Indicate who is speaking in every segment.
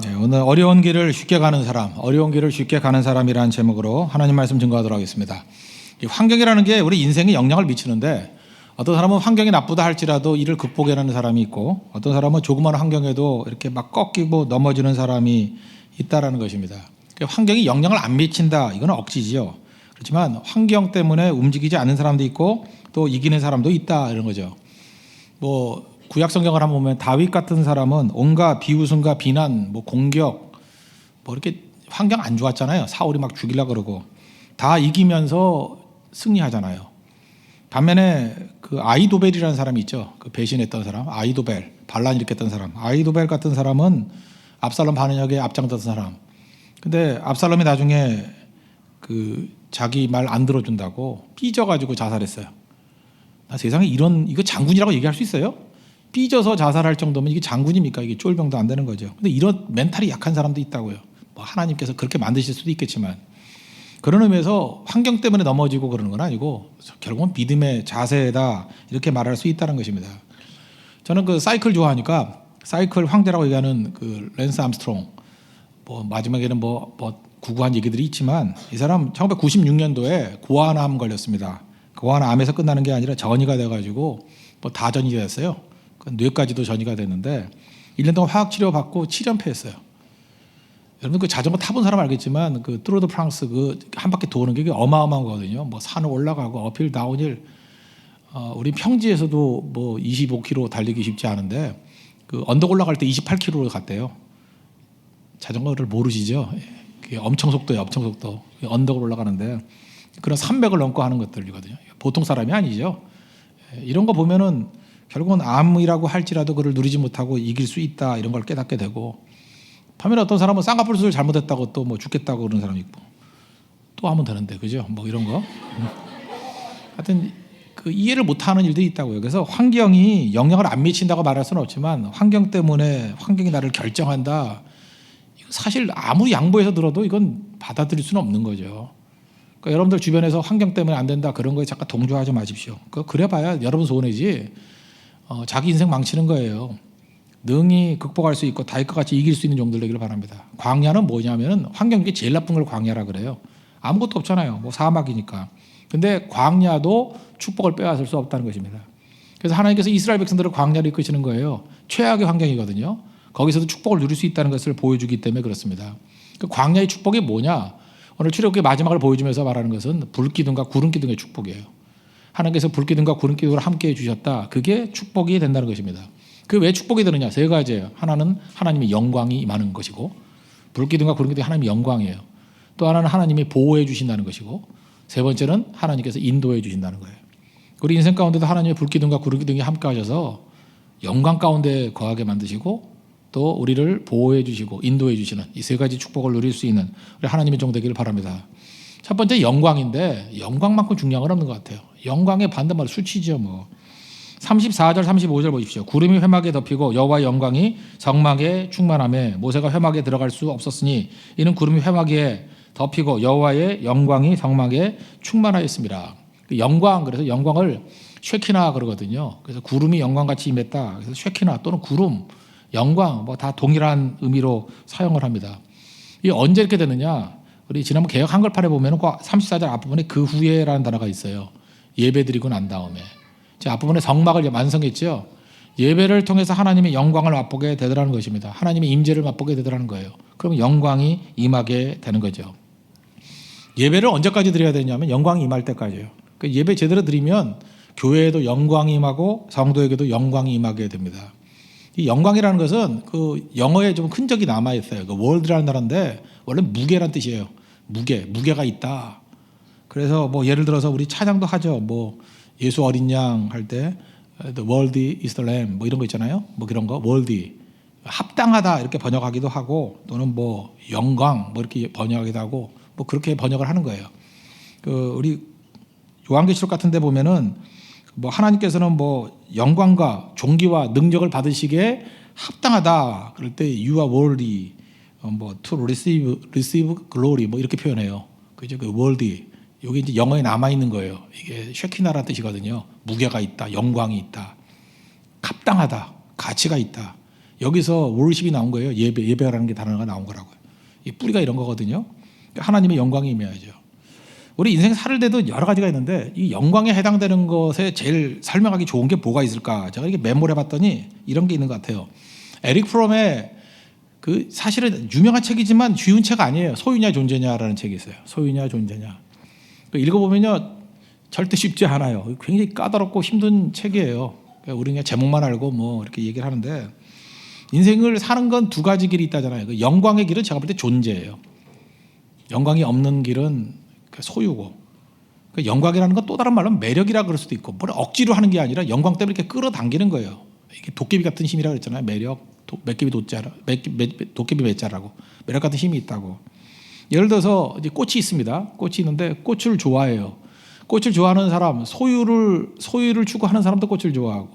Speaker 1: 네, 오늘 어려운 길을 쉽게 가는 사람, 어려운 길을 쉽게 가는 사람이라는 제목으로 하나님 말씀 증거하도록 하겠습니다. 이 환경이라는 게 우리 인생에 영향을 미치는데 어떤 사람은 환경이 나쁘다 할지라도 이를 극복해내는 사람이 있고 어떤 사람은 조그마한 환경에도 이렇게 막 꺾이고 넘어지는 사람이 있다라는 것입니다. 환경이 영향을 안 미친다, 이건 억지지요. 그렇지만 환경 때문에 움직이지 않는 사람도 있고 또 이기는 사람도 있다, 이런 거죠. 뭐 구약 성경을 한번 보면 다윗 같은 사람은 온갖 비웃음과 비난, 뭐 공격, 뭐 이렇게 환경 안 좋았잖아요. 사울이 막 죽이려고 그러고 다 이기면서 승리하잖아요. 반면에 그 아히도벨이라는 사람이 있죠. 그 배신했던 사람, 아히도벨, 반란 일으켰던 사람. 아히도벨 같은 사람은 압살롬 반역에 앞장섰던 사람. 근데 압살롬이 나중에 그 자기 말 안 들어준다고 삐져가지고 자살했어요. 세상에 이거 장군이라고 얘기할 수 있어요? 삐져서 자살할 정도면 이게 장군입니까? 이게 쫄병도 안 되는 거죠. 근데 이런 멘탈이 약한 사람도 있다고요. 뭐 하나님께서 그렇게 만드실 수도 있겠지만 그런 의미에서 환경 때문에 넘어지고 그러는 건 아니고 결국은 믿음의 자세다, 이렇게 말할 수 있다는 것입니다. 저는 그 사이클 좋아하니까 사이클 황제라고 얘기하는 그 랜스 암스트롱, 뭐 마지막에는 뭐 구구한 얘기들이 있지만 이 사람 1996년도에 고환암 걸렸습니다. 고환암에서 끝나는 게 아니라 전이가 돼가지고 뭐 다전이 됐어요. 뇌까지도 전이가 됐는데 1년 동안 화학치료 받고 7연패했어요. 여러분 그 자전거 타본 사람 알겠지만 그 뚜르드 프랑스 그 한 바퀴 도는 게 어마어마한 거거든요. 뭐 산을 올라가고 어필 다운힐, 우리 평지에서도 뭐 25km 달리기 쉽지 않은데 그 언덕 올라갈 때 28km로 갔대요. 자전거를 모르시죠? 그게 엄청 속도예요, 엄청 속도. 언덕을 올라가는데 그런 300을 넘고 하는 것들이거든요. 보통 사람이 아니죠. 이런 거 보면은 결국은 암이라고 할지라도 그를 누리지 못하고 이길 수 있다, 이런 걸 깨닫게 되고, 반면에 어떤 사람은 쌍꺼풀 수술 잘못했다고 또 뭐 죽겠다고 그러는 사람이 있고 또 하면 되는데, 그죠? 뭐 이런 거. 하여튼 그 이해를 못하는 일들이 있다고요. 그래서 환경이 영향을 안 미친다고 말할 수는 없지만 환경 때문에 환경이 나를 결정한다, 사실 아무리 양보해서 들어도 이건 받아들일 수는 없는 거죠. 그러니까 여러분들 주변에서 환경 때문에 안 된다 그런 거에 잠깐 동조하지 마십시오. 그래봐야 여러분 손해지 자기 인생 망치는 거예요. 능히 극복할 수 있고 다윗과 같이 이길 수 있는 종들 되기를 바랍니다. 광야는 뭐냐면 환경 중에 제일 나쁜 걸 광야라 그래요. 아무것도 없잖아요. 뭐 사막이니까. 근데 광야도 축복을 빼앗을 수 없다는 것입니다. 그래서 하나님께서 이스라엘 백성들을 광야로 이끄시는 거예요. 최악의 환경이거든요. 거기서도 축복을 누릴 수 있다는 것을 보여주기 때문에 그렇습니다. 그 광야의 축복이 뭐냐? 오늘 출애굽기 마지막을 보여주면서 말하는 것은 불기둥과 구름기둥의 축복이에요. 하나님께서 불기둥과 구름기둥을 함께 해주셨다. 그게 축복이 된다는 것입니다. 그 왜 축복이 되느냐? 세 가지예요. 하나는 하나님의 영광이 임하는 것이고, 불기둥과 구름기둥이 하나님의 영광이에요. 또 하나는 하나님이 보호해 주신다는 것이고, 세 번째는 하나님께서 인도해 주신다는 거예요. 우리 인생 가운데도 하나님의 불기둥과 구름기둥이 함께 하셔서 영광 가운데 거하게 만드시고 또 우리를 보호해 주시고 인도해 주시는 이 세 가지 축복을 누릴 수 있는 우리 하나님의 종 되기를 바랍니다. 첫 번째 영광인데 영광만큼 중요한 건 없는 것 같아요. 영광의 반대말은 수치죠. 뭐 34절 35절 보십시오. 구름이 회막에 덮이고 여호와의 영광이 성막에 충만하며 모세가 회막에 들어갈 수 없었으니 이는 구름이 회막에 덮이고 여호와의 영광이 성막에 충만하였습니다. 영광, 그래서 영광을 쉐키나 그러거든요. 그래서 구름이 영광같이 임했다. 그래서 쉐키나 또는 구름, 영광 뭐 다 동일한 의미로 사용을 합니다. 이 언제 이렇게 되느냐? 우리 지난번 개역 한글판에 보면 34절 앞부분에 그 후에라는 단어가 있어요. 예배 드리고 난 다음에. 제 앞부분에 성막을 완성했죠. 예배를 통해서 하나님의 영광을 맛보게 되더라는 것입니다. 하나님의 임재를 맛보게 되더라는 거예요. 그러면 영광이 임하게 되는 거죠. 예배를 언제까지 드려야 되냐면 영광이 임할 때까지예요. 그러니까 예배 제대로 드리면 교회에도 영광이 임하고 성도에게도 영광이 임하게 됩니다. 이 영광이라는 것은 그 영어에 좀 흔적이 남아 있어요. 그 월드라는 단어인데 원래 무게란 뜻이에요. 무게가 있다. 그래서 뭐 예를 들어서 우리 찬양도 하죠. 뭐 예수 어린 양 할 때 the worthy is the lamb 뭐 이런 거 있잖아요. 뭐 그런 거 worthy 합당하다 이렇게 번역하기도 하고 또는 뭐 영광 뭐 이렇게 번역하기도 하고 뭐 그렇게 번역을 하는 거예요. 그 우리 요한계시록 같은 데 보면은 뭐 하나님께서는 뭐 영광과 존귀와 능력을 받으시기에 합당하다. 그럴 때 you are worthy, 뭐 to receive glory 뭐 이렇게 표현해요. 그죠? 그 worthy. 여기 이제 영어에 남아 있는 거예요. 이게 쉐키나라는 뜻이거든요. 무게가 있다, 영광이 있다, 합당하다, 가치가 있다. 여기서 월십이 나온 거예요. 예배라는 게 단어가 나온 거라고요. 이 뿌리가 이런 거거든요. 하나님의 영광이 임해야죠. 우리 인생 살을 때도 여러 가지가 있는데 이 영광에 해당되는 것에 제일 설명하기 좋은 게 뭐가 있을까? 제가 이렇게 메모를 해봤더니 이런 게 있는 것 같아요. 에릭 프롬의 그 사실은 유명한 책이지만 쉬운 책 아니에요. 소유냐 존재냐라는 책이 있어요. 소유냐 존재냐. 읽어보면요 절대 쉽지 않아요. 굉장히 까다롭고 힘든 책이에요. 우리는 그냥 제목만 알고 뭐 이렇게 얘기를 하는데 인생을 사는 건 두 가지 길이 있다잖아요. 그 영광의 길은 제가 볼 때 존재예요. 영광이 없는 길은 소유고, 영광이라는 건 또 다른 말로 매력이라 그럴 수도 있고, 뭘 억지로 하는 게 아니라 영광 때문에 이렇게 끌어당기는 거예요. 이게 도깨비 같은 힘이라고 그랬잖아요. 매력, 도깨비 매자라고 매력 같은 힘이 있다고. 예를 들어서 이제 꽃이 있습니다. 꽃이 있는데 꽃을 좋아해요. 꽃을 좋아하는 사람, 소유를 추구하는 사람도 꽃을 좋아하고,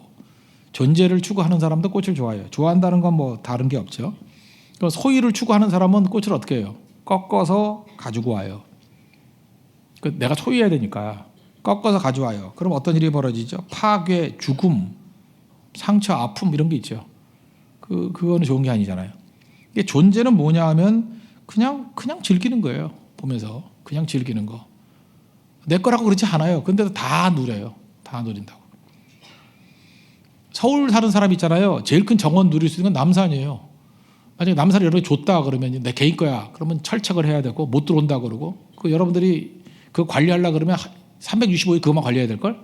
Speaker 1: 존재를 추구하는 사람도 꽃을 좋아해요. 좋아한다는 건 뭐 다른 게 없죠. 소유를 추구하는 사람은 꽃을 어떻게 해요? 꺾어서 가지고 와요. 내가 소유해야 되니까 꺾어서 가져와요. 그럼 어떤 일이 벌어지죠? 파괴, 죽음, 상처, 아픔 이런 게 있죠. 그거는 좋은 게 아니잖아요. 이게 존재는 뭐냐 하면 그냥 즐기는 거예요. 보면서 그냥 즐기는 거. 내 거라고 그렇지 않아요. 근데도 다 누려요. 다 누린다고. 서울 사는 사람 있잖아요. 제일 큰 정원 누릴 수 있는 건 남산이에요. 만약에 남산을 여러분이 줬다 그러면 내 개인 거야. 그러면 철책을 해야 되고 못 들어온다 그러고 여러분들이 그거 관리하려고 그러면 365일 그것만 관리해야 될걸?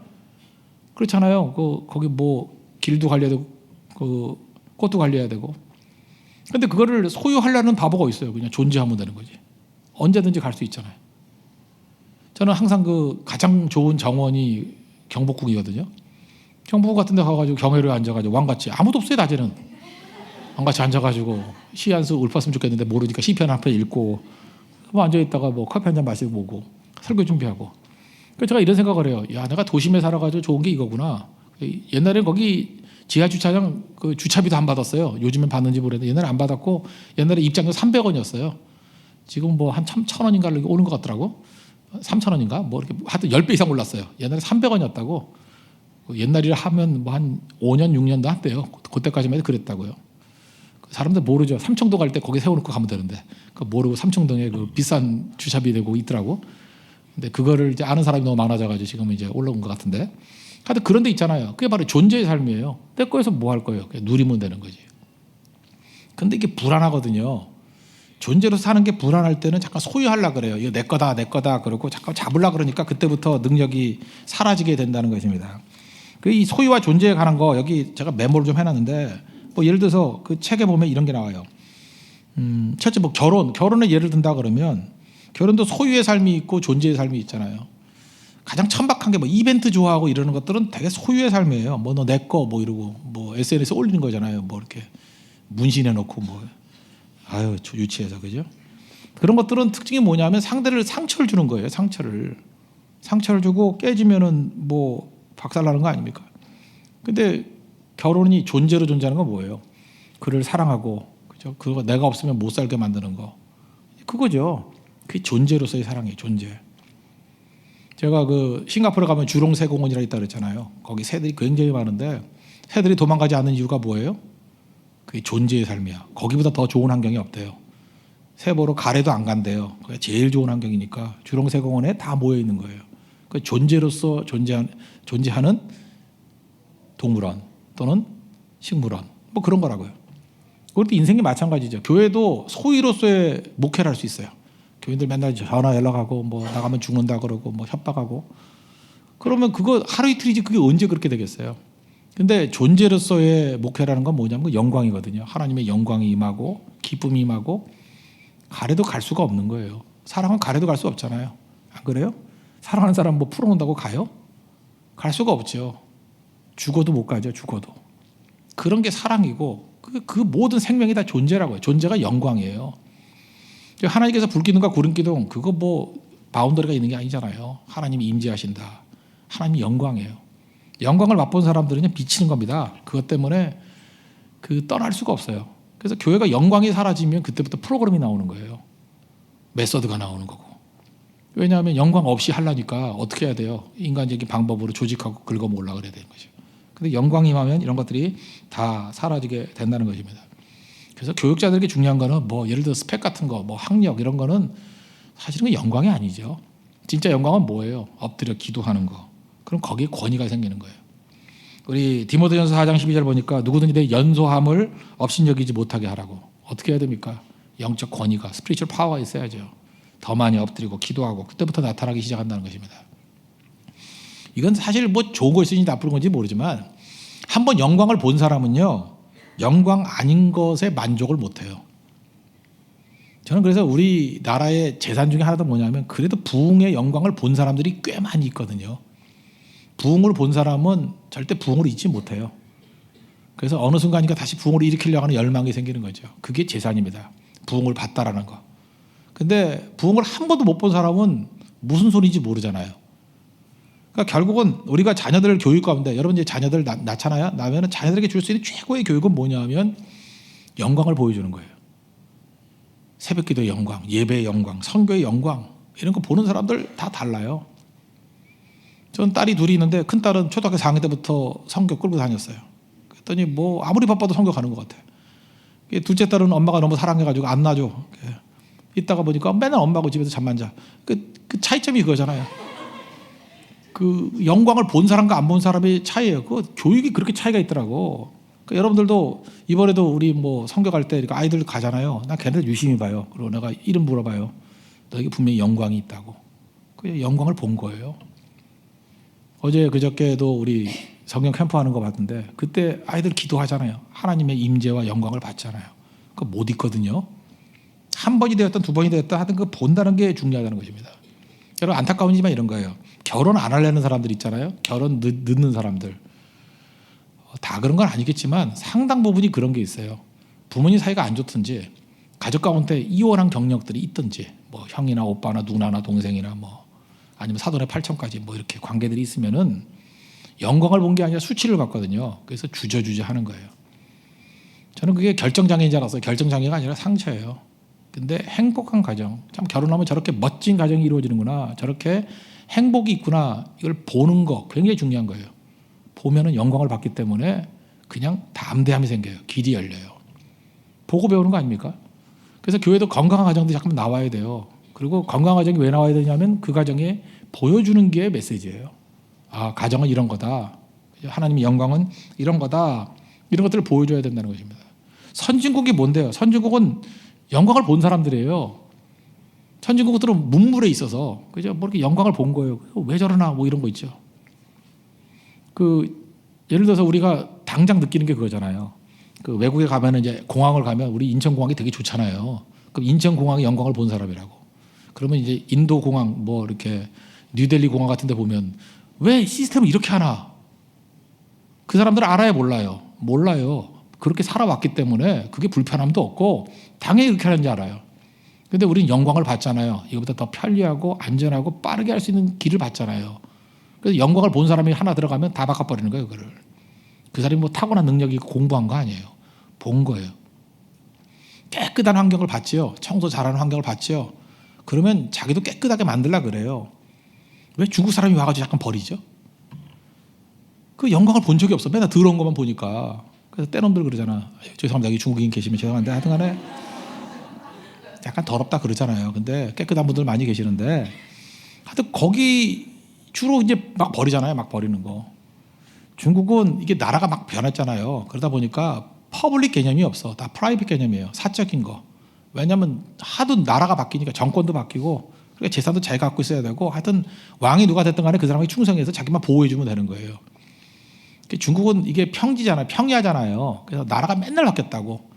Speaker 1: 그렇잖아요. 거기 뭐 길도 관리해야 되고 꽃도 관리해야 되고. 근데 그거를 소유하려는 바보가 있어요. 그냥 존재하면 되는 거지. 언제든지 갈 수 있잖아요. 저는 항상 가장 좋은 정원이 경복궁이거든요. 경복궁 같은 데 가가지고 경회로에 앉아가지고 왕같이 아무도 없어요. 낮에는 왕같이 앉아가지고 시 한 수 읊었으면 좋겠는데 모르니까 시편 한 편 읽고 뭐 앉아있다가 뭐 커피 한 잔 마시고 보고 설교 준비하고. 그래서 제가 이런 생각을 해요. 야, 내가 도심에 살아가지고 좋은 게 이거구나. 옛날에 거기 지하 주차장 주차비도 안 받았어요. 요즘엔 받는지 모르겠는데 옛날에 안 받았고 옛날에 입장료 300원이었어요. 지금 뭐 한 1,000원인가 오는 것 같더라고. 3,000원인가? 뭐 이렇게 하여튼 10배 이상 올랐어요. 옛날에 300원이었다고. 옛날이라 하면 뭐 한 5년, 6년도 한대요. 그때까지만 해도 그랬다고요. 사람들 모르죠. 삼청동 갈 때 거기 세워놓고 가면 되는데 모르고 삼청동에 비싼 주차비 내고 있더라고. 근데 그거를 이제 아는 사람이 너무 많아져가지고 지금 이제 올라온 것 같은데. 하여튼 그런 데 있잖아요. 그게 바로 존재의 삶이에요. 내 거에서 뭐 할 거예요? 그냥 누리면 되는 거지. 근데 이게 불안하거든요. 존재로 사는 게 불안할 때는 잠깐 소유하려고 그래요. 이거 내 거다 그러고 잠깐 잡으려고 그러니까 그때부터 능력이 사라지게 된다는 것입니다. 이 소유와 존재에 관한 거 여기 제가 메모를 좀 해놨는데 뭐 예를 들어서 그 책에 보면 이런 게 나와요. 첫째 뭐 결혼을 예를 든다 그러면 결혼도 소유의 삶이 있고 존재의 삶이 있잖아요. 가장 천박한 게 뭐 이벤트 좋아하고 이러는 것들은 되게 소유의 삶이에요. 뭐 너 내 거 뭐 이러고 뭐 SNS에 올리는 거잖아요. 뭐 이렇게 문신해 놓고 뭐 아유 유치해서 그죠? 그런 것들은 특징이 뭐냐면 상대를 상처를 주는 거예요. 상처를 주고 깨지면은 뭐 박살나는 거 아닙니까? 근데 결혼이 존재로 존재하는 건 뭐예요? 그를 사랑하고 그죠? 그거 내가 없으면 못 살게 만드는 거 그거죠. 그게 존재로서의 사랑이에요. 존재. 제가 싱가포르에 가면 주롱새공원이라 있다 그랬잖아요. 거기 새들이 굉장히 많은데 새들이 도망가지 않는 이유가 뭐예요? 그게 존재의 삶이야. 거기보다 더 좋은 환경이 없대요. 새 보러 가래도 안 간대요. 그게 제일 좋은 환경이니까 주롱새공원에 다 모여 있는 거예요. 그 존재로서 존재하는 동물원 또는 식물원 뭐 그런 거라고요. 그것도 인생이 마찬가지죠. 교회도 소유로서의 목회를 할 수 있어요. 교인들 맨날 전화 연락하고 뭐 나가면 죽는다 그러고 뭐 협박하고 그러면 그거 하루 이틀이지 그게 언제 그렇게 되겠어요. 근데 존재로서의 목회라는 건 뭐냐면 영광이거든요. 하나님의 영광이 임하고 기쁨이 임하고 가래도 갈 수가 없는 거예요. 사랑은 가래도 갈 수 없잖아요. 안 그래요? 사랑하는 사람 뭐 풀어놓는다고 가요? 갈 수가 없죠. 죽어도 못 가죠. 죽어도. 그런 게 사랑이고 그 모든 생명이 다 존재라고요. 존재가 영광이에요. 하나님께서 불기둥과 구름기둥 그거 뭐 바운더리가 있는 게 아니잖아요. 하나님이 임재하신다. 하나님이 영광이에요. 영광을 맛본 사람들은 미치는 겁니다. 그것 때문에 떠날 수가 없어요. 그래서 교회가 영광이 사라지면 그때부터 프로그램이 나오는 거예요. 메서드가 나오는 거고. 왜냐하면 영광 없이 하려니까 어떻게 해야 돼요? 인간적인 방법으로 조직하고 긁어모으려고 그래야 되는 거죠. 근데 영광이 임하면 이런 것들이 다 사라지게 된다는 것입니다. 그래서 교육자들에게 중요한 거는 뭐 예를 들어 스펙 같은 거, 뭐 학력 이런 거는 사실은 영광이 아니죠. 진짜 영광은 뭐예요? 엎드려 기도하는 거. 그럼 거기에 권위가 생기는 거예요. 우리 디모데전서 4장 12절 보니까 누구든지 내 연소함을 업신여기지 못하게 하라고. 어떻게 해야 됩니까? 영적 권위가, 스피리추얼 파워가 있어야죠. 더 많이 엎드리고 기도하고 그때부터 나타나기 시작한다는 것입니다. 이건 사실 뭐 좋은 것인지 나쁜 건지 모르지만 한번 영광을 본 사람은요, 영광 아닌 것에 만족을 못해요. 저는 그래서 우리나라의 재산 중에 하나도 뭐냐면 그래도 부흥의 영광을 본 사람들이 꽤 많이 있거든요. 부흥을 본 사람은 절대 부흥을 잊지 못해요. 그래서 어느 순간인가 다시 부흥을 일으키려고 하는 열망이 생기는 거죠. 그게 재산입니다. 부흥을 봤다라는 거. 근데 부흥을 한 번도 못 본 사람은 무슨 소리인지 모르잖아요. 그러니까 결국은 우리가 자녀들 교육 가운데, 여러분 이제 자녀들 낳잖아요. 나면은 자녀들에게 줄 수 있는 최고의 교육은 뭐냐면 영광을 보여주는 거예요. 새벽기도의 영광, 예배의 영광, 선교의 영광, 이런 거 보는 사람들 다 달라요. 전 딸이 둘이 있는데 큰 딸은 초등학교 4학년 때부터 선교 끌고 다녔어요. 그랬더니 뭐 아무리 바빠도 선교 가는 것 같아. 둘째 딸은 엄마가 너무 사랑해가지고 안 놔줘. 이따가 보니까 맨날 엄마하고 집에서 잠만 자. 그 차이점이 그거잖아요. 그 영광을 본 사람과 안 본 사람의 차이예요. 그 교육이 그렇게 차이가 있더라고. 그러니까 여러분들도 이번에도 우리 뭐 선교 갈 때 아이들 가잖아요. 나 걔네들 유심히 봐요. 그리고 내가 이름 물어봐요. 너에게 분명히 영광이 있다고. 그 영광을 본 거예요. 어제 그저께도 우리 성경 캠프 하는 거 봤는데 그때 아이들 기도하잖아요. 하나님의 임재와 영광을 받잖아요. 그거 못 있거든요. 한 번이 되었든 두 번이 되었든 하여튼 그 본다는 게 중요하다는 것입니다. 여러분 안타까운지만 이런 거예요. 결혼 안 하려는 사람들 있잖아요. 결혼 늦는 사람들. 다 그런 건 아니겠지만 상당 부분이 그런 게 있어요. 부모님 사이가 안 좋든지 가족 가운데 이혼한 경력들이 있든지 뭐 형이나 오빠나 누나나 동생이나 뭐 아니면 사돈의 팔촌까지 뭐 이렇게 관계들이 있으면은 영광을 본 게 아니라 수치를 받거든요. 그래서 주저주저 하는 거예요. 저는 그게 결정장애인 줄 알았어요. 결정장애가 아니라 상처예요. 근데 행복한 가정, 참 결혼하면 저렇게 멋진 가정이 이루어지는구나, 저렇게 행복이 있구나, 이걸 보는 거 굉장히 중요한 거예요. 보면은 영광을 받기 때문에 그냥 담대함이 생겨요. 길이 열려요. 보고 배우는 거 아닙니까? 그래서 교회도 건강한 가정들이 잠깐 나와야 돼요. 그리고 건강한 가정이 왜 나와야 되냐면 그 가정에 보여주는 게 메시지예요. 아, 가정은 이런 거다. 하나님의 영광은 이런 거다. 이런 것들을 보여줘야 된다는 것입니다. 선진국이 뭔데요? 선진국은 영광을 본 사람들이에요. 선진국들은 문물에 있어서 그죠? 뭐 이렇게 영광을 본 거예요. 왜 저러나 뭐 이런 거 있죠. 그 예를 들어서 우리가 당장 느끼는 게 그거잖아요. 그 외국에 가면은 이제 공항을 가면 우리 인천공항이 되게 좋잖아요. 그럼 인천공항의 영광을 본 사람이라고. 그러면 이제 인도공항 뭐 이렇게 뉴델리 공항 같은 데 보면 왜 시스템을 이렇게 하나? 그 사람들은 알아요, 몰라요? 몰라요. 그렇게 살아왔기 때문에 그게 불편함도 없고 당연히 그렇게 하는지 알아요. 근데 우리는 영광을 받잖아요. 이거보다 더 편리하고 안전하고 빠르게 할 수 있는 길을 받잖아요. 그래서 영광을 본 사람이 하나 들어가면 다 바꿔버리는 거예요, 그거를. 그 사람이 뭐 타고난 능력이 있고 공부한 거 아니에요. 본 거예요. 깨끗한 환경을 받지요. 청소 잘하는 환경을 받지요. 그러면 자기도 깨끗하게 만들라 그래요. 왜 중국 사람이 와가지고 약간 버리죠? 그 영광을 본 적이 없어. 맨날 더러운 것만 보니까. 그래서 때놈들 그러잖아. 죄송합니다. 여기 중국인 계시면 죄송한데 하여튼 간에 약간 더럽다 그러잖아요. 근데 깨끗한 분들 많이 계시는데 하여튼 거기 주로 이제 막 버리잖아요. 막 버리는 거. 중국은 이게 나라가 막 변했잖아요. 그러다 보니까 퍼블릭 개념이 없어. 다 프라이빗 개념이에요. 사적인 거. 왜냐하면 하도 나라가 바뀌니까 정권도 바뀌고 그러니까 재산도 잘 갖고 있어야 되고 하여튼 왕이 누가 됐든 간에 그 사람이 충성해서 자기만 보호해주면 되는 거예요. 중국은 이게 평지잖아요. 평야잖아요. 그래서 나라가 맨날 바뀌었다고.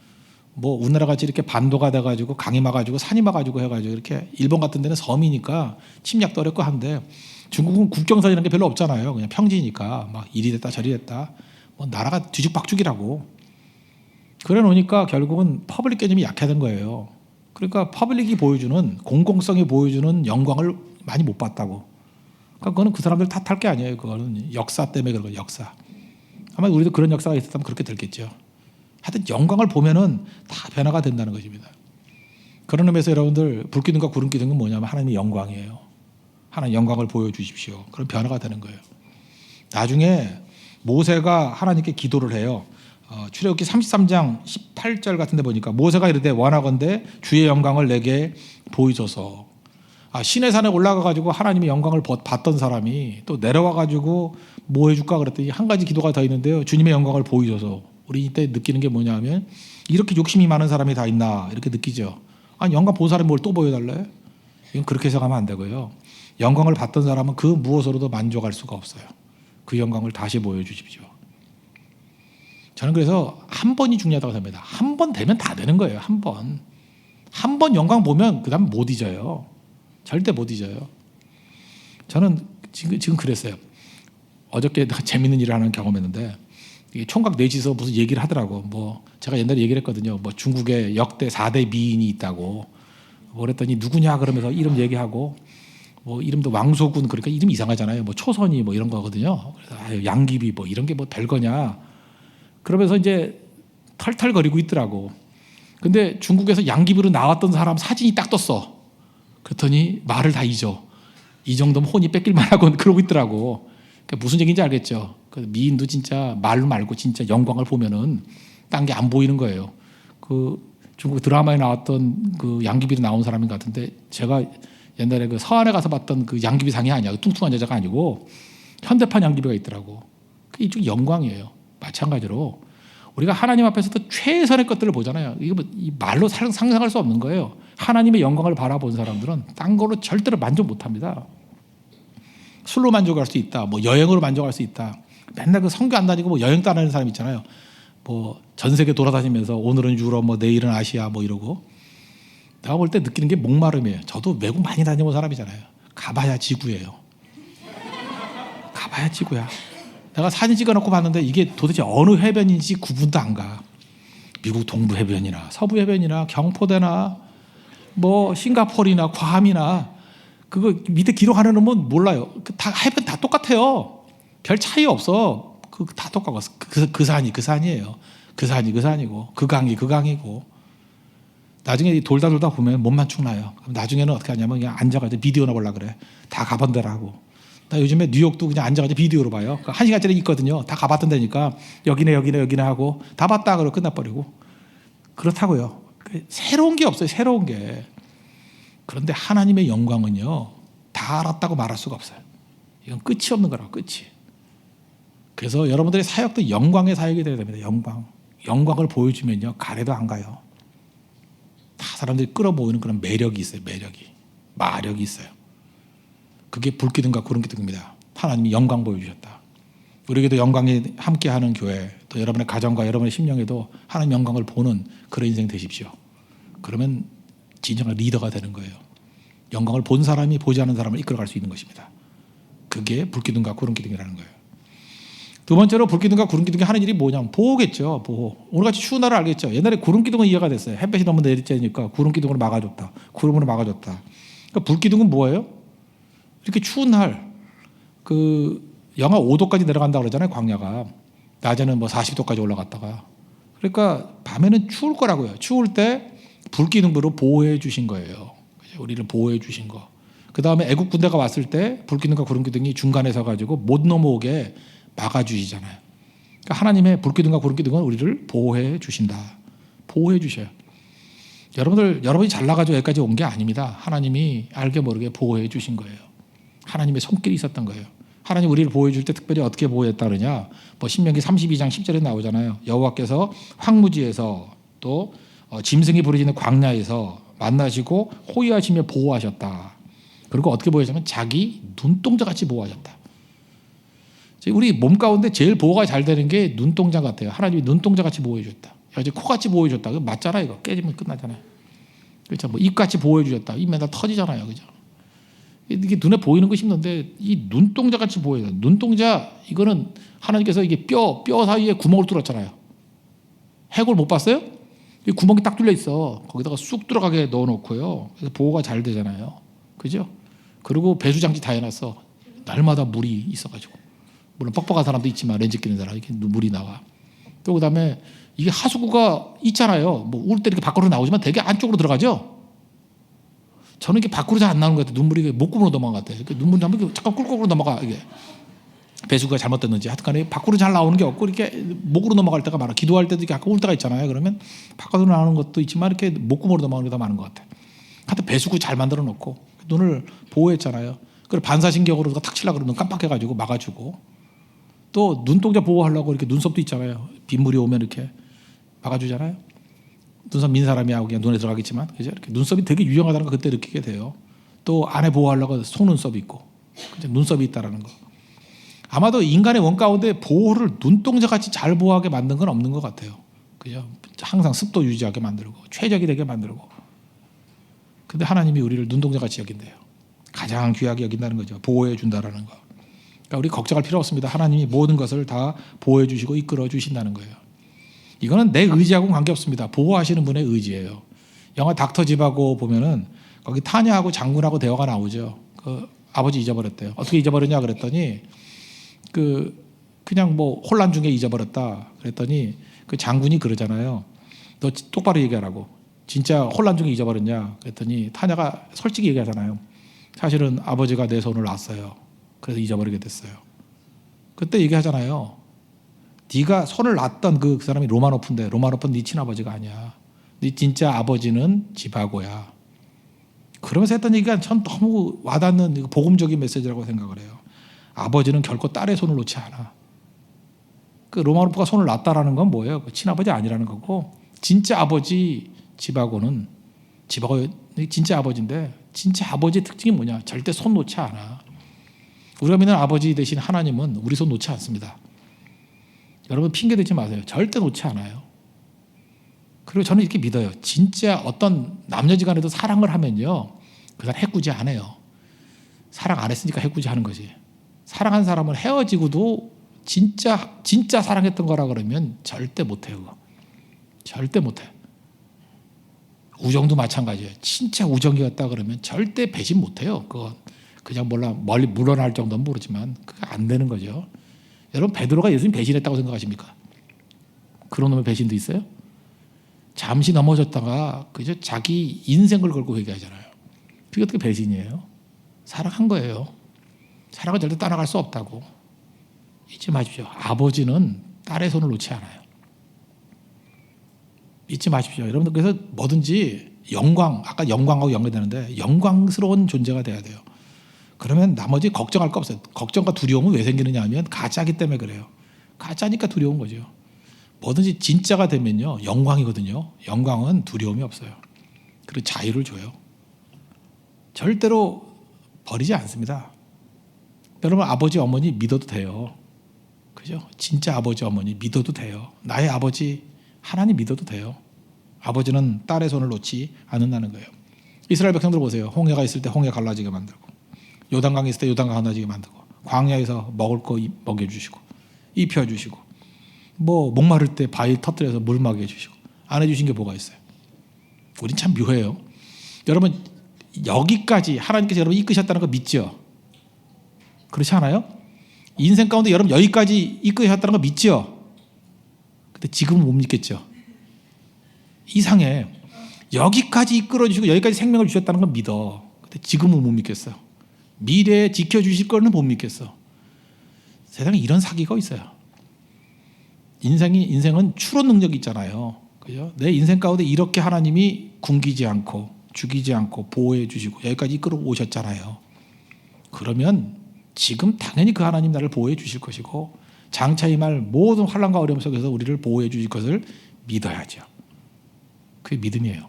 Speaker 1: 뭐 우리나라 같이 이렇게 반도가 돼가지고 강이 막아주고 산이 막아주고 해가지고 이렇게 일본 같은 데는 섬이니까 침략도 어렵고 한데 중국은 국경선이라는 게 별로 없잖아요. 그냥 평지니까 막 이리 됐다 저리 됐다. 뭐 나라가 뒤죽박죽이라고. 그래 놓으니까 결국은 퍼블릭 개념이 약해진 거예요. 그러니까 퍼블릭이 보여주는 공공성이 보여주는 영광을 많이 못 봤다고. 그러니까 그거는 그 사람들 탓할 게 아니에요. 그거는 역사 때문에 그런 거예요. 역사. 아마 우리도 그런 역사가 있었다면 그렇게 됐겠죠. 하여튼 영광을 보면은 다 변화가 된다는 것입니다. 그런 의미에서 여러분들 불기둥과 구름기둥은 뭐냐면 하나님의 영광이에요. 하나님 영광을 보여주십시오. 그럼 변화가 되는 거예요. 나중에 모세가 하나님께 기도를 해요. 출애굽기 33장 18절 같은 데 보니까 모세가 이르되 원하건대 주의 영광을 내게 보이소서. 시내 산에 올라가 가지고 하나님의 영광을 봤던 사람이 또 내려와 가지고 뭐 해줄까 그랬더니 한 가지 기도가 더 있는데요. 주님의 영광을 보이소서. 우리 이때 느끼는 게 뭐냐면 이렇게 욕심이 많은 사람이 다 있나 이렇게 느끼죠. 아니 영광 본 사람이 뭘 또 보여달래? 이건 그렇게 해석하면 안 되고요. 영광을 봤던 사람은 그 무엇으로도 만족할 수가 없어요. 그 영광을 다시 보여주십시오. 저는 그래서 한 번이 중요하다고 생각합니다. 한 번 되면 다 되는 거예요. 한 번. 한 번 영광 보면 그 다음 못 잊어요. 절대 못 잊어요. 저는 지금 그랬어요. 어저께 재밌는 일을 하는 경험했는데 총각 넷이서 무슨 얘기를 하더라고. 뭐 제가 옛날에 얘기를 했거든요. 뭐 중국에 역대 4대 미인이 있다고. 그랬더니 누구냐 그러면서 이름 얘기하고 뭐 이름도 왕소군 그러니까 이름 이상하잖아요. 뭐 초선이 뭐 이런 거거든요. 그래서 양귀비 뭐 이런 게 뭐 별거냐. 그러면서 이제 털털거리고 있더라고. 근데 중국에서 양귀비로 나왔던 사람 사진이 딱 떴어. 그랬더니 말을 다 잊어. 이 정도면 혼이 뺏길만 하고 그러고 있더라고. 그러니까 무슨 얘기인지 알겠죠. 그 미인도 진짜 말 말고 진짜 영광을 보면은 딴 게 안 보이는 거예요. 그 중국 드라마에 나왔던 그 양귀비로 나온 사람인 것 같은데 제가 옛날에 그 서안에 가서 봤던 그 양귀비 상이 아니야. 뚱뚱한 여자가 아니고 현대판 양귀비가 있더라고. 그게 일종의 영광이에요. 마찬가지로 우리가 하나님 앞에서도 최선의 것들을 보잖아요. 이거 뭐 이 말로 상상할 수 없는 거예요. 하나님의 영광을 바라본 사람들은 딴 걸로 절대로 만족 못합니다. 술로 만족할 수 있다. 뭐 여행으로 만족할 수 있다. 맨날 그 선교 안 다니고 뭐 여행 따라다니는 사람 있잖아요. 뭐 전 세계 돌아다니면서 오늘은 유럽, 뭐 내일은 아시아 뭐 이러고. 내가 볼 때 느끼는 게 목마름이에요. 저도 외국 많이 다녀본 사람이잖아요. 가봐야 지구예요. 가봐야 지구야. 내가 사진 찍어놓고 봤는데 이게 도대체 어느 해변인지 구분도 안 가. 미국 동부 해변이나 서부 해변이나 경포대나 뭐 싱가포르나 괌이나 그거 밑에 기록하는 놈은 몰라요. 다 해변 다 똑같아요. 별 차이 없어. 그 다 똑같고 그 산이 그 산이에요. 그 산이 그 산이고 그 강이 그 강이고. 나중에 돌다 보면 몸만 축 나요. 그럼 나중에는 어떻게 하냐면 그냥 앉아가지고 비디오나 보려고 그래. 다 가본 데라 하고. 나 요즘에 뉴욕도 그냥 앉아가지고 비디오로 봐요. 1시간짜리 있거든요. 다 가봤던 데니까 여기네 하고 다 봤다 그러고 끝나버리고. 그렇다고요. 새로운 게 없어요. 새로운 게. 그런데 하나님의 영광은요. 다 알았다고 말할 수가 없어요. 이건 끝이 없는 거라고. 끝이. 그래서 여러분들의 사역도 영광의 사역이 되어야 됩니다. 영광을 보여주면요. 가래도 안 가요. 다 사람들이 끌어모으는 그런 매력이 있어요. 마력이 있어요. 그게 불기둥과 구름기둥입니다. 하나님이 영광 보여주셨다. 우리에게도 영광이 함께하는 교회, 또 여러분의 가정과 여러분의 심령에도 하나님 영광을 보는 그런 인생 되십시오. 그러면 진정한 리더가 되는 거예요. 영광을 본 사람이 보지 않은 사람을 이끌어갈 수 있는 것입니다. 그게 불기둥과 구름기둥이라는 거예요. 두 번째로 불기둥과 구름기둥이 하는 일이 뭐냐면 보호겠죠. 보호. 오늘같이 추운 날을 알겠죠. 옛날에 구름기둥은 이해가 됐어요. 햇볕이 너무 내리쬐니까 구름기둥으로 막아줬다. 구름으로 막아줬다. 그러니까 불기둥은 뭐예요? 이렇게 추운 날 그 영하 5도까지 내려간다고 그러잖아요. 광야가. 낮에는 뭐 40도까지 올라갔다가. 그러니까 밤에는 추울 거라고요. 추울 때 불기둥으로 보호해 주신 거예요. 우리를 보호해 주신 거. 그 다음에 애국 군대가 왔을 때 불기둥과 구름기둥이 중간에 서가지고 못 넘어오게 막아주시잖아요. 그러니까 하나님의 불기둥과 구름기둥은 우리를 보호해 주신다. 보호해 주셔요. 여러분이 잘나가지고 여기까지 온 게 아닙니다. 하나님이 알게 모르게 보호해 주신 거예요. 하나님의 손길이 있었던 거예요. 하나님 우리를 보호해 줄 때 특별히 어떻게 보호했다 그러냐. 뭐 신명기 32장 10절에 나오잖아요. 여호와께서 황무지에서 또 짐승이 부르짖는 광야에서 만나시고 호위하시며 보호하셨다. 그리고 어떻게 보호하셨냐면 자기 눈동자같이 보호하셨다. 우리 몸 가운데 제일 보호가 잘 되는 게 눈동자 같아요. 하나님이 눈동자같이 보호해 줬다. 코같이 보호해 줬다. 그거 맞잖아. 이거 깨지면 끝나잖아요. 그렇죠. 뭐 입같이 보호해 주셨다. 입 맨날 터지잖아요. 그죠? 이게 눈에 보이는 것이 있는데 이 눈동자같이 보여요. 눈동자 이거는 하나님께서 이게 뼈 사이에 구멍을 뚫었잖아요. 해골 못 봤어요? 이 구멍이 딱 뚫려 있어. 거기다가 쑥 들어가게 넣어놓고요. 그래서 보호가 잘 되잖아요. 그죠? 그리고 배수장치 다 해놨어. 날마다 물이 있어가지고. 물론 뻑뻑한 사람도 있지만 렌즈 끼는 사람 이렇게 물이 나와. 또 그다음에 이게 하수구가 있잖아요. 뭐 울 때 이렇게 밖으로 나오지만 되게 안쪽으로 들어가죠. 저는 이게 밖으로 잘 안 나오는 것 같아요. 눈물이 목구멍으로 넘어간 것 같아요. 눈물이 잠깐 꿀꺽으로 넘어가 이게. 배수구가 잘못됐는지 하여튼간에 밖으로 잘 나오는 게 없고 이렇게 목으로 넘어갈 때가 많아. 기도할 때도 이렇게 가까울 때가 있잖아요. 그러면 바깥으로 나오는 것도 있지만 이렇게 목구멍으로 넘어가는 게 더 많은 것 같아. 하여튼 배수구 잘 만들어 놓고 눈을 보호했잖아요. 그리고 반사신경으로 탁 치려고 그러면 깜빡해가지고 막아주고, 또 눈동자 보호하려고 이렇게 눈썹도 있잖아요. 빗물이 오면 이렇게 막아주잖아요. 눈썹 민 사람이야 그냥 눈에 들어가겠지만, 그죠? 이렇게 눈썹이 되게 유용하다는 거 그때 느끼게 돼요. 또 안에 보호하려고 속눈썹이 있고, 그죠? 눈썹이 있다라는 거. 아마도 인간의 원 가운데 보호를 눈동자 같이 잘 보호하게 만든 건 없는 것 같아요. 그죠? 항상 습도 유지하게 만들고 최적이 되게 만들고. 근데 하나님이 우리를 눈동자 같이 여긴대요. 가장 귀하게 여긴다는 거죠. 보호해 준다라는 거. 그러니까 우리 걱정할 필요 없습니다. 하나님이 모든 것을 다 보호해 주시고 이끌어 주신다는 거예요. 이거는 내 의지하고는 관계없습니다. 보호하시는 분의 의지예요. 영화 닥터 집하고 보면은 거기 타냐하고 장군하고 대화가 나오죠. 그 아버지 잊어버렸대요. 어떻게 잊어버렸냐 그랬더니 그냥 뭐 혼란 중에 잊어버렸다 그랬더니 그 장군이 그러잖아요. 너 똑바로 얘기하라고. 진짜 혼란 중에 잊어버렸냐 그랬더니 타냐가 솔직히 얘기하잖아요. 사실은 아버지가 내 손을 놨어요. 그래서 잊어버리게 됐어요. 그때 얘기하잖아요. 네가 손을 놨던 그 사람이 로마노프인데, 로마노프는 네 친아버지가 아니야. 네 진짜 아버지는 지바고야. 그러면서 했던 얘기가 전 너무 와닿는 복음적인 메시지라고 생각을 해요. 아버지는 결코 딸의 손을 놓지 않아. 그 로마노프가 손을 놨다라는 건 뭐예요? 그 친아버지 아니라는 거고, 진짜 아버지 지바고는 진짜 아버지인데, 진짜 아버지의 특징이 뭐냐? 절대 손 놓지 않아. 우리가 믿는 아버지 대신 하나님은 우리 손 놓지 않습니다. 여러분 핑계 대지 마세요. 절대 놓지 않아요. 그리고 저는 이렇게 믿어요. 진짜 어떤 남녀지간에도 사랑을 하면요, 그 사람 해꾸지 안 해요. 사랑 안 했으니까 해꾸지 하는 거지. 사랑한 사람은 헤어지고도 진짜 사랑했던 거라 그러면 절대 못해요. 그거. 절대 못해. 우정도 마찬가지예요. 진짜 우정이었다 그러면 절대 배신 못해요. 그거 그냥 멀리 물러날 정도는 모르지만 그게 안 되는 거죠. 여러분 베드로가 예수님 배신했다고 생각하십니까? 그런 놈의 배신도 있어요? 잠시 넘어졌다가 그저 자기 인생을 걸고 회개하잖아요. 그게 어떻게 배신이에요? 사랑한 거예요. 사랑은 절대 따라갈 수 없다고. 잊지 마십시오. 아버지는 딸의 손을 놓지 않아요. 잊지 마십시오. 여러분들 그래서 뭐든지 영광, 아까 영광하고 연결되는데 영광스러운 존재가 돼야 돼요. 그러면 나머지 걱정할 거 없어요. 걱정과 두려움은 왜 생기느냐 하면 가짜기 때문에 그래요. 가짜니까 두려운 거죠. 뭐든지 진짜가 되면요 영광이거든요. 영광은 두려움이 없어요. 그리고 자유를 줘요. 절대로 버리지 않습니다. 여러분 아버지 어머니 믿어도 돼요. 그죠? 진짜 아버지 어머니 믿어도 돼요. 나의 아버지 하나님 믿어도 돼요. 아버지는 딸의 손을 놓지 않는다는 거예요. 이스라엘 백성들 보세요. 홍해가 있을 때 홍해 갈라지게 만들고, 요단강이 있을 때 요단강 갈라지게 만들고, 광야에서 먹을 거 먹여주시고 입혀주시고, 뭐 목마를 때 바위 터뜨려서 물 먹여주시고, 안 해주신 게 뭐가 있어요? 우린 참 묘해요. 여러분 여기까지 하나님께서 여러분 이끄셨다는 거 믿죠? 그렇지 않아요? 인생 가운데 여러분 여기까지 이끄셨다는 거 믿죠? 근데 지금은 못 믿겠죠? 이상해. 여기까지 이끌어주시고 여기까지 생명을 주셨다는 건 믿어. 근데 지금은 못 믿겠어요. 미래에 지켜주실 거는 못 믿겠어. 세상에 이런 사기가 있어요. 인생은 추론 능력이 있잖아요. 그죠? 내 인생 가운데 이렇게 하나님이 굶기지 않고 죽이지 않고 보호해 주시고 여기까지 이끌어 오셨잖아요. 그러면 지금 당연히 그 하나님 나를 보호해 주실 것이고 장차 임할 모든 환난과 어려움 속에서 우리를 보호해 주실 것을 믿어야죠. 그게 믿음이에요.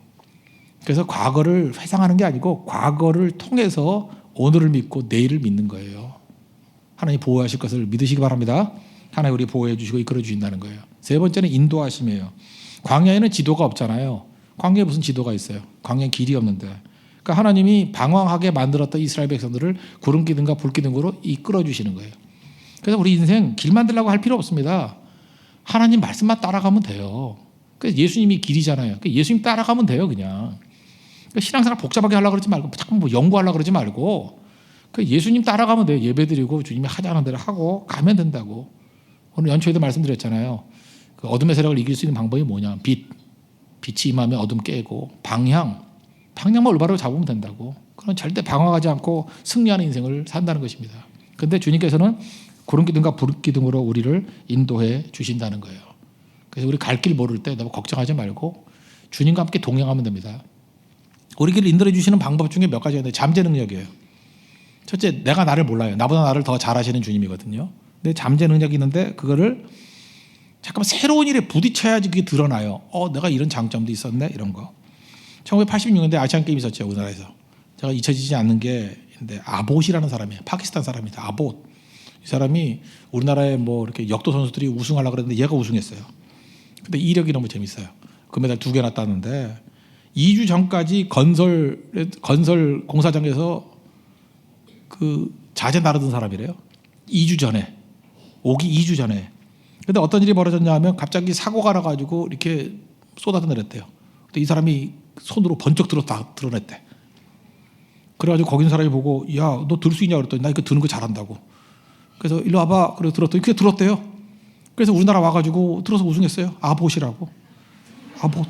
Speaker 1: 그래서 과거를 회상하는 게 아니고 과거를 통해서 오늘을 믿고 내일을 믿는 거예요. 하나님 보호하실 것을 믿으시기 바랍니다. 하나님 우리 보호해 주시고 이끌어 주신다는 거예요. 세 번째는 인도하심이에요. 광야에는 지도가 없잖아요. 광야에 무슨 지도가 있어요? 광야에 길이 없는데. 그러니까 하나님이 방황하게 만들었던 이스라엘 백성들을 구름 기둥과 불 기둥으로 이끌어 주시는 거예요. 그래서 우리 인생 길 만들려고 할 필요 없습니다. 하나님 말씀만 따라가면 돼요. 그래서 예수님이 길이잖아요. 그러니까 예수님 따라가면 돼요, 그냥. 그러니까 신앙생활 복잡하게 하려고 그러지 말고 자꾸 뭐 연구하려고 그러지 말고 예수님 따라가면 돼요. 예배드리고 주님이 하자는 대로 하고 가면 된다고. 오늘 연초에도 말씀드렸잖아요. 그 어둠의 세력을 이길 수 있는 방법이 뭐냐? 빛이 임하면 어둠 깨고 방향만 올바로 잡으면 된다고. 그건 절대 방황하지 않고 승리하는 인생을 산다는 것입니다. 그런데 주님께서는 그런 기둥과 불기둥으로 우리를 인도해 주신다는 거예요. 그래서 우리 갈 길 모를 때 너무 걱정하지 말고 주님과 함께 동행하면 됩니다. 우리 길을 인도해 주시는 방법 중에 몇 가지가 있는데 잠재 능력이에요. 첫째, 내가 나를 몰라요. 나보다 나를 더 잘 아시는 주님이거든요. 근데 잠재 능력이 있는데 그거를 잠깐만 새로운 일에 부딪혀야지 그게 드러나요. 내가 이런 장점도 있었네 이런 거. 1986년대 아시안게임 있었죠. 우리나라에서. 제가 잊혀지지 않는 게 있는데 아봇이라는 사람이에요. 파키스탄 사람입니다. 아봇. 이 사람이 우리나라에 뭐 이렇게 역도 선수들이 우승하려고 그랬는데 얘가 우승했어요. 근데 이력이 너무 재밌어요. 금메달 2개나 땄는데 2주 전까지 건설 공사장에서 그 자재 나르던 사람이래요. 2주 전에. 오기 2주 전에. 근데 어떤 일이 벌어졌냐 하면 갑자기 사고가 나가지고 이렇게 쏟아져 내렸대요. 근데 이 사람이 손으로 번쩍 드러냈대. 그래가지고 거기 있는 사람이 보고 야, 너 들 수 있냐 그랬더니 나 이거 드는 거 잘한다고. 그래서 일로 와봐. 그래서 들었더니 그게 들었대요. 그래서 우리나라 와가지고 들어서 우승했어요. 아봇이라고. 아봇.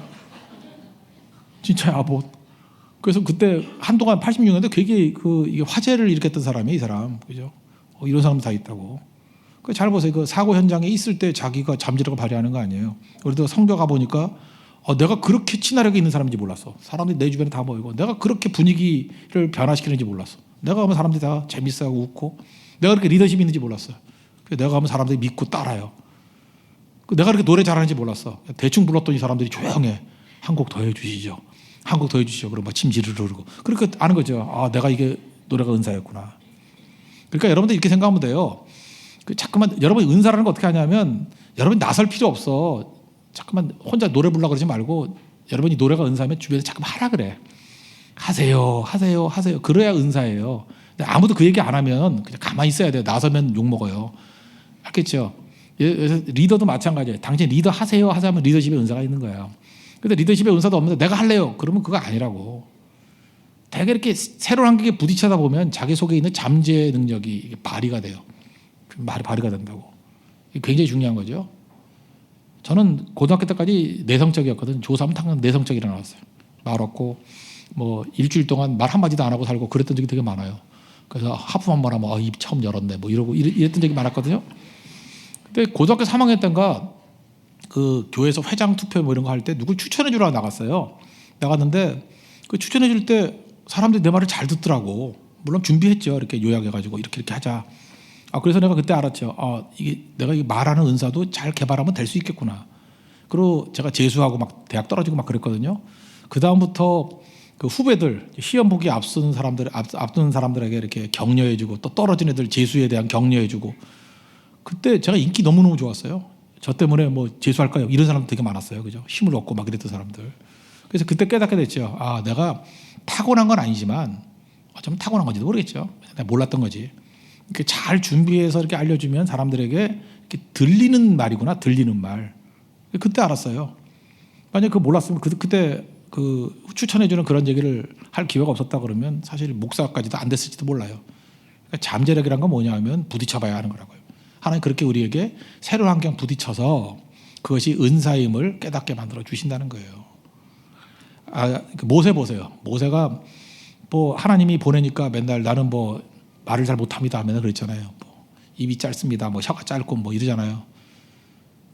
Speaker 1: 진짜 아봇. 그래서 그때 한동안 86년대 되게 이게 화제를 일으켰던 사람이 이 사람. 그죠? 이런 사람도 다 있다고. 잘 보세요. 그 사고 현장에 있을 때 자기가 잠재력을 발휘하는 거 아니에요. 우리도 성교 가보니까 내가 그렇게 친화력이 있는 사람인지 몰랐어. 사람들이 내 주변에 다 모이고 내가 그렇게 분위기를 변화시키는지 몰랐어. 내가 가면 사람들이 다 재밌어하고 웃고 내가 그렇게 리더십이 있는지 몰랐어요. 내가 가면 사람들이 믿고 따라요. 내가 그렇게 노래 잘하는지 몰랐어. 대충 불렀더니 사람들이 조용해. 한 곡 더 해주시죠. 한 곡 더 해주시죠. 그러고 막 침지를 흐르고. 그렇게 아는 거죠. 내가 이게 노래가 은사였구나. 그러니까 여러분들 이렇게 생각하면 돼요. 자꾸만 여러분이 은사라는 거 어떻게 하냐면 여러분이 나설 필요 없어. 자꾸만 혼자 노래 부르려고 그러지 말고 여러분이 노래가 은사면 주변에 자꾸만 하라 그래. 하세요. 그래야 은사예요. 근데 아무도 그 얘기 안 하면 그냥 가만히 있어야 돼요. 나서면 욕먹어요. 알겠죠? 리더도 마찬가지예요. 당신 리더 하세요 하면 리더십에 은사가 있는 거예요. 근데 리더십에 은사도 없는데 내가 할래요. 그러면 그거 아니라고. 되게 이렇게 새로운 환경에 부딪혀다 보면 자기 속에 있는 잠재 능력이 발휘가 돼요. 발휘가 된다고. 이게 굉장히 중요한 거죠. 저는 고등학교 때까지 내성적이었거든요. 조3 탕 내성적이라 나왔어요. 말 없고 뭐 일주일 동안 말 한마디도 안 하고 살고 그랬던 적이 되게 많아요. 그래서 하품 한 번 하면 입 처음 열었네 뭐 이러고 이랬던 적이 많았거든요. 근데 고등학교 3학년 때인가 그 교회에서 회장 투표 뭐 이런 거 할 때 누굴 추천해 주라고 나갔어요. 나갔는데 그 추천해 줄 때 사람들이 내 말을 잘 듣더라고. 물론 준비했죠. 이렇게 요약해가지고 이렇게 하자. 그래서 내가 그때 알았죠. 이게 내가 이 말하는 은사도 잘 개발하면 될 수 있겠구나. 그리고 제가 재수하고 막 대학 떨어지고 막 그랬거든요. 그 다음부터 그 후배들 시험 보기 앞두는 사람들에게 이렇게 격려해주고 또 떨어진 애들 재수에 대한 격려해주고 그때 제가 인기 너무너무 좋았어요. 저 때문에 뭐 재수할까요? 이런 사람도 되게 많았어요. 그죠? 힘을 얻고 막 이랬던 사람들. 그래서 그때 깨닫게 됐죠. 내가 타고난 건 아니지만 좀 타고난 건지도 모르겠죠. 내가 몰랐던 거지. 이렇게 잘 준비해서 이렇게 알려주면 사람들에게 이렇게 들리는 말이구나. 들리는 말. 그때 알았어요. 만약 그거 몰랐으면 그때 그 추천해주는 그런 얘기를 할 기회가 없었다 그러면 사실 목사까지도 안 됐을지도 몰라요. 그러니까 잠재력이란 건 뭐냐 하면 부딪혀봐야 하는 거라고요. 하나님 그렇게 우리에게 새로운 환경 부딪혀서 그것이 은사임을 깨닫게 만들어 주신다는 거예요. 모세 보세요. 모세가 뭐 하나님이 보내니까 맨날 나는 뭐 말을 잘 못합니다. 맨날 그랬잖아요. 뭐 입이 짧습니다. 뭐 혀가 짧고 뭐 이러잖아요.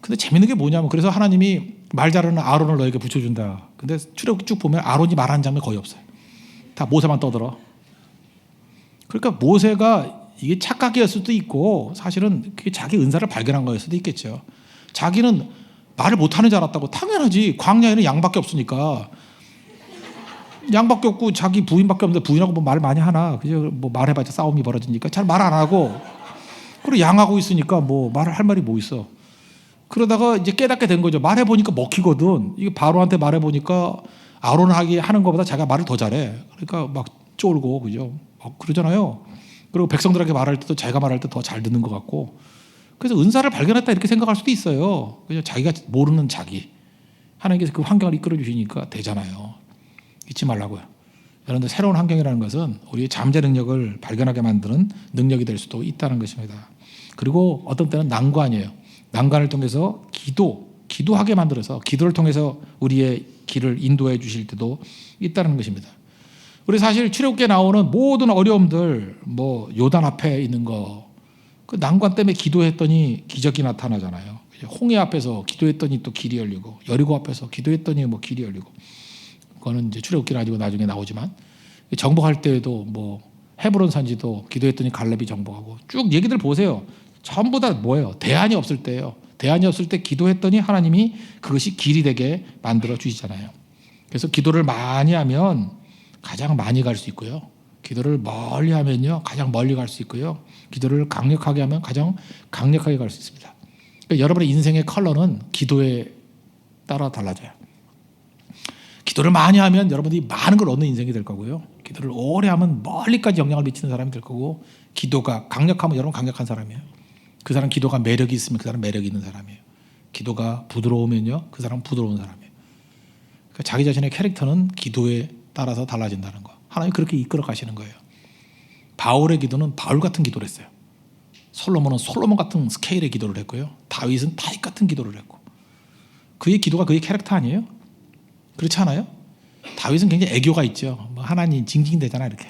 Speaker 1: 근데 재밌는 게 뭐냐면 그래서 하나님이 말 잘하는 아론을 너에게 붙여준다. 근데 출애굽 쭉 보면 아론이 말하는 장면 거의 없어요. 다 모세만 떠들어. 그러니까 모세가 이게 착각이었을 수도 있고 사실은 그게 자기 은사를 발견한 거일 수도 있겠죠. 자기는 말을 못하는 줄 알았다고. 당연하지. 광야에는 양밖에 없으니까. 양밖에 없고 자기 부인밖에 없는데 부인하고 뭐 말 많이 하나. 그죠? 뭐 말해봤자 싸움이 벌어지니까 잘 말 안 하고. 그리고 양하고 있으니까 뭐 말을 할 말이 뭐 있어. 그러다가 이제 깨닫게 된 거죠. 말해보니까 먹히거든. 이게 바로한테 말해보니까 아론하게 하는 것보다 자기가 말을 더 잘해. 그러니까 막 쫄고 그죠? 막 그러잖아요. 그리고 백성들에게 말할 때도 자기가 말할 때 더 잘 듣는 것 같고. 그래서 은사를 발견했다 이렇게 생각할 수도 있어요. 그냥 자기가 모르는 자기. 하나님께서 그 환경을 이끌어 주시니까 되잖아요. 잊지 말라고요. 여러분들 새로운 환경이라는 것은 우리의 잠재 능력을 발견하게 만드는 능력이 될 수도 있다는 것입니다. 그리고 어떤 때는 난관이에요. 난관을 통해서 기도하게 만들어서 기도를 통해서 우리의 길을 인도해 주실 때도 있다는 것입니다. 우리 사실 출애굽기에 나오는 모든 어려움들, 뭐 요단 앞에 있는 거, 그 난관 때문에 기도했더니 기적이 나타나잖아요. 홍해 앞에서 기도했더니 또 길이 열리고, 여리고 앞에서 기도했더니 뭐 길이 열리고. 그거는 이제 출애굽기는 아니고 나중에 나오지만, 정복할 때에도 뭐 헤브론 산지도 기도했더니 갈렙이 정복하고, 쭉 얘기들 보세요. 전부 다 뭐예요? 대안이 없을 때예요. 대안이 없을 때 기도했더니 하나님이 그것이 길이 되게 만들어 주시잖아요. 그래서 기도를 많이 하면 가장 많이 갈 수 있고요. 기도를 멀리 하면요 가장 멀리 갈 수 있고요. 기도를 강력하게 하면 가장 강력하게 갈 수 있습니다. 그러니까 여러분의 인생의 컬러는 기도에 따라 달라져요. 기도를 많이 하면 여러분들이 많은 걸 얻는 인생이 될 거고요. 기도를 오래 하면 멀리까지 영향을 미치는 사람이 될 거고, 기도가 강력하면 여러분 강력한 사람이에요. 그 사람 기도가 매력이 있으면 그 사람 매력이 있는 사람이에요. 기도가 부드러우면요 그 사람은 부드러운 사람이에요. 그러니까 자기 자신의 캐릭터는 기도에 따라서 달라진다는 거. 하나님이 그렇게 이끌어 가시는 거예요. 바울의 기도는 바울 같은 기도를 했어요. 솔로몬은 솔로몬 같은 스케일의 기도를 했고요. 다윗은 다윗 같은 기도를 했고. 그의 기도가 그의 캐릭터 아니에요? 그렇지 않아요? 다윗은 굉장히 애교가 있죠. 뭐 하나님 징징대잖아 이렇게.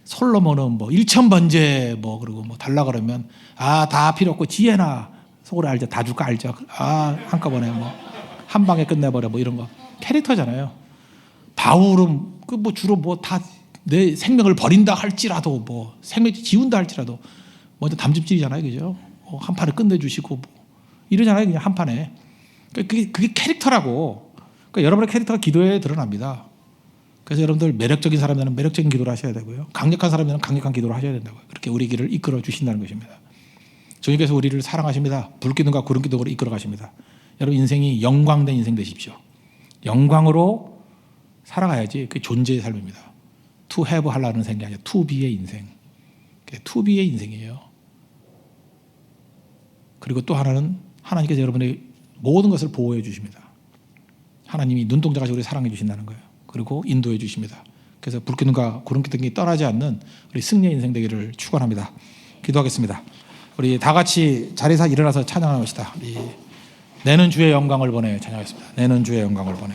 Speaker 1: 솔로몬은 뭐 1000번째 뭐 그리고 뭐 달라 그러면 다 필요 없고 지혜나 속으로 알죠. 다 줄까 알죠. 한꺼번에 뭐 한 방에 끝내버려 뭐 이런 거 캐릭터잖아요. 바울은 그 뭐 주로 뭐 다 내 생명을 버린다 할지라도 뭐 생명 지운다 할지라도 먼저 담즙질이잖아요, 그죠? 한 판에 끝내주시고 뭐 이러잖아요, 그냥 한 판에. 그게 캐릭터라고. 그러니까 여러분의 캐릭터가 기도에 드러납니다. 그래서 여러분들 매력적인 사람들은 매력적인 기도를 하셔야 되고요. 강력한 사람들은 강력한 기도를 하셔야 된다고요. 그렇게 우리 길을 이끌어 주신다는 것입니다. 주님께서 우리를 사랑하십니다. 불기둥과 구름기둥으로 이끌어 가십니다. 여러분 인생이 영광된 인생 되십시오. 영광으로 살아가야지 그게 존재의 삶입니다. To have 하려는 생각이 아니라 to be의 인생. to be의 인생이에요. 그리고 또 하나는 하나님께서 여러분의 모든 것을 보호해 주십니다. 하나님이 눈동자같이 우리 사랑해 주신다는 거예요. 그리고 인도해 주십니다. 그래서 불기둥과 구름기둥이 떠나지 않는 우리 승리의 인생 되기를 축원합니다. 기도하겠습니다. 우리 다 같이 자리에서 일어나서 찬양합시다. 내는 주의 영광을 보내 찬양하겠습니다. 내는 주의 영광을 보내.